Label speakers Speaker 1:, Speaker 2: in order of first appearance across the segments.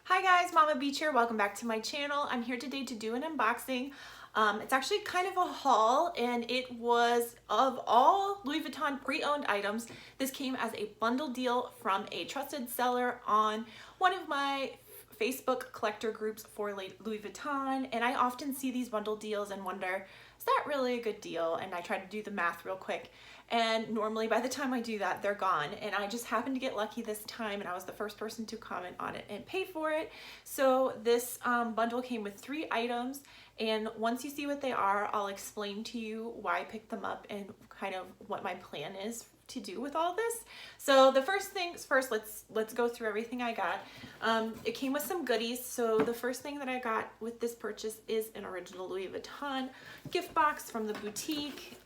Speaker 1: Hi guys, Mama Beach here. Welcome back to my channel. I'm here today to do an unboxing. It's actually kind of a haul, and it was, of all Louis Vuitton pre-owned items, this came as a bundle deal from a trusted seller on one of my Facebook collector groups for Louis Vuitton, and I often see these bundle deals and wonder, is that really a good deal? And I try to do the math real quick, and normally by the time I do that, they're gone. And I just happened to get lucky this time, and I was the first person to comment on it and pay for it. So this bundle came with 3 items, and once you see what they are, I'll explain to you why I picked them up and kind of what my plan is to do with all this. So the first things first, let's go through everything I got. It came with some goodies. So the first thing that I got with this purchase is an original Louis Vuitton gift box from the boutique,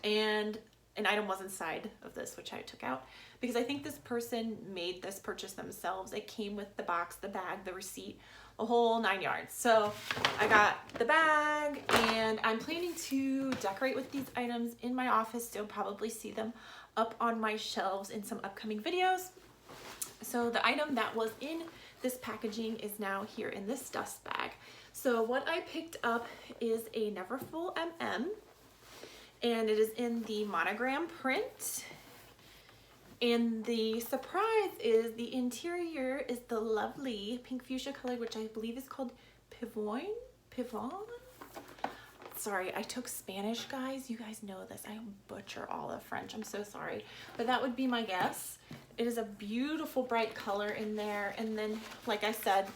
Speaker 1: and an item was inside of this, which I took out because I think this person made this purchase themselves. It came with the box, the bag, the receipt, a whole 9 yards. So I got the bag, and I'm planning to decorate with these items in my office. You'll probably see them up on my shelves in some upcoming videos. So the item that was in this packaging is now here in this dust bag. So what I picked up is a Neverfull MM, and it is in the monogram print. And the surprise is the interior is the lovely pink fuchsia color, which I believe is called Pivon? Sorry, I took Spanish, guys. You guys know this. I butcher all of French. I'm so sorry. But that would be my guess. It is a beautiful bright color in there. And then, like I said,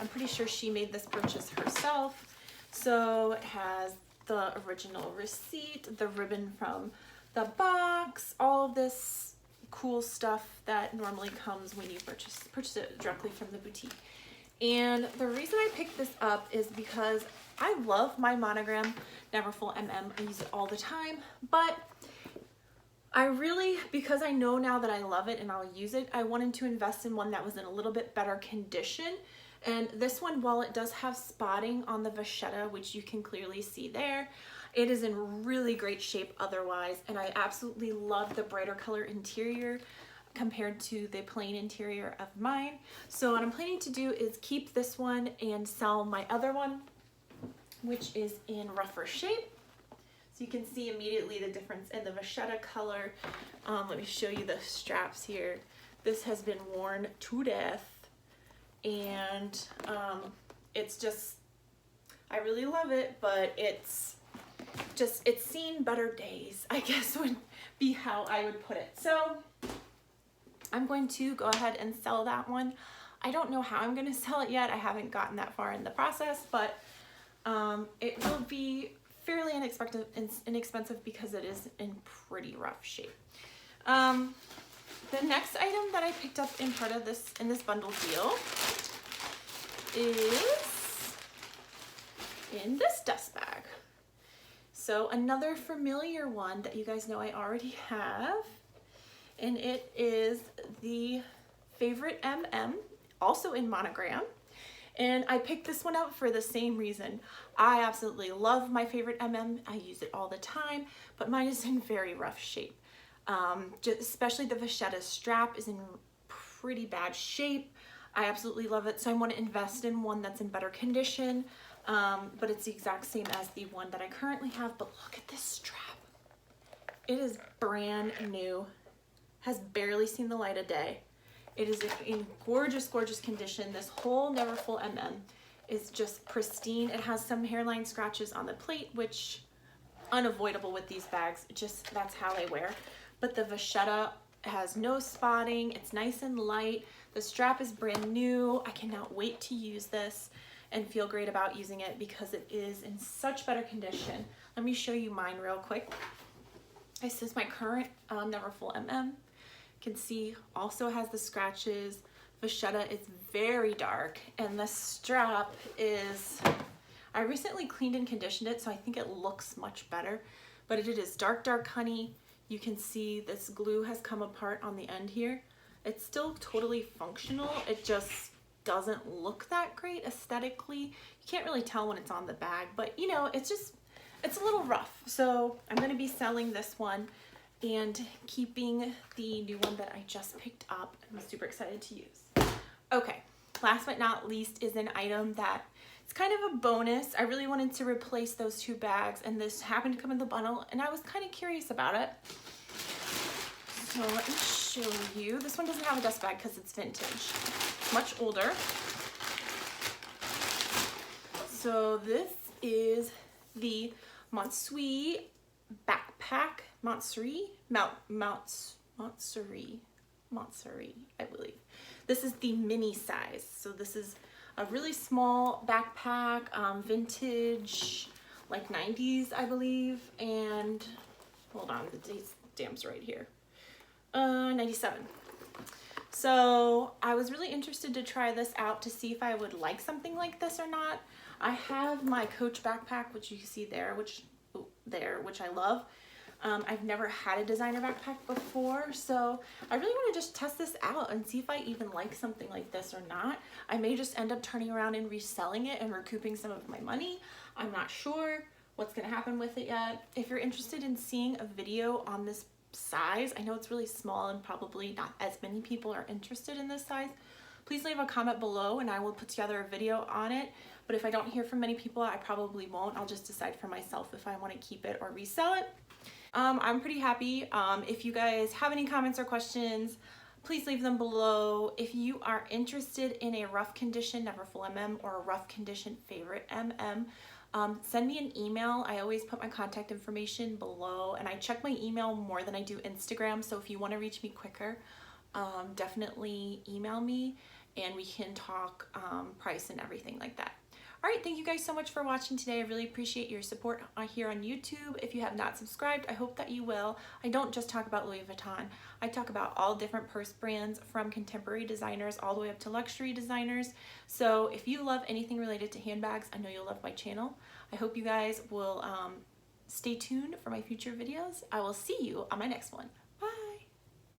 Speaker 1: I'm pretty sure she made this purchase herself. So it has the original receipt, the ribbon from the box, all of this cool stuff that normally comes when you purchase it directly from the boutique. And the reason I picked this up is because I love my monogram Neverfull MM. I use it all the time, but I really, because I know now that I love it and I'll use it, I wanted to invest in one that was in a little bit better condition. And this one, while it does have spotting on the vachetta, which you can clearly see there, it is in really great shape otherwise, and I absolutely love the brighter color interior compared to the plain interior of mine. So what I'm planning to do is keep this one and sell my other one, which is in rougher shape. So you can see immediately the difference in the vachetta color. Let me show you the straps here. This has been worn to death, and it's just, I really love it, but it's seen better days, I guess would be how I would put it. So I'm going to go ahead and sell that one. I don't know how I'm going to sell it yet. I haven't gotten that far in the process, but it will be fairly inexpensive because it is in pretty rough shape. The next item that I picked up in this bundle deal is in this dust bag. So another familiar one that you guys know I already have, and it is the Favorite MM, also in monogram. And I picked this one up for the same reason. I absolutely love my Favorite MM. I use it all the time, but mine is in very rough shape. Especially the vachetta strap is in pretty bad shape. I absolutely love it, so I want to invest in one that's in better condition. But it's the exact same as the one that I currently have. But look at this strap. It is brand new, has barely seen the light of day. It is in gorgeous, gorgeous condition. This whole Neverfull MM is just pristine. It has some hairline scratches on the plate, which unavoidable with these bags. That's how they wear. But the vachetta has no spotting. It's nice and light. The strap is brand new. I cannot wait to use this and feel great about using it because it is in such better condition. Let me show you mine real quick. This is my current Neverfull MM. You can see also has the scratches. Vachetta is very dark, and the strap is, I recently cleaned and conditioned it, so I think it looks much better, but it is dark, dark honey. You can see this glue has come apart on the end here. It's still totally functional. It just doesn't look that great aesthetically. You can't really tell when it's on the bag, but you know, it's a little rough. So I'm going to be selling this one and keeping the new one that I just picked up. I'm super excited to use. Okay, last but not least is an item that it's kind of a bonus. I really wanted to replace those 2 bags, and this happened to come in the bundle, and I was kind of curious about it. So let me show you. This one doesn't have a dust bag because it's vintage. It's much older. So this is the Montsui backpack. Montsui, I believe. This is the mini size. So this is a really small backpack, vintage, like 90s, I believe. And hold on, the stamp's right here. 97. So I was really interested to try this out to see if I would like something like this or not. I have my Coach backpack, which you can see there, which I love. I've never had a designer backpack before, so I really want to just test this out and see if I even like something like this or not. I may just end up turning around and reselling it and recouping some of my money. I'm not sure what's going to happen with it yet. If you're interested in seeing a video on this size, I know it's really small and probably not as many people are interested in this size, please leave a comment below and I will put together a video on it. But if I don't hear from many people, I probably won't. I'll just decide for myself if I want to keep it or resell it. I'm pretty happy. If you guys have any comments or questions, please leave them below. If you are interested in a rough condition Never Full MM or a rough condition favorite MM, send me an email. I always put my contact information below, and I check my email more than I do Instagram. So if you want to reach me quicker, definitely email me and we can talk price and everything like that. All right, thank you guys so much for watching today. I really appreciate your support here on YouTube. If you have not subscribed, I hope that you will. I don't just talk about Louis Vuitton. I talk about all different purse brands, from contemporary designers all the way up to luxury designers. So if you love anything related to handbags, I know you'll love my channel. I hope you guys will stay tuned for my future videos. I will see you on my next one.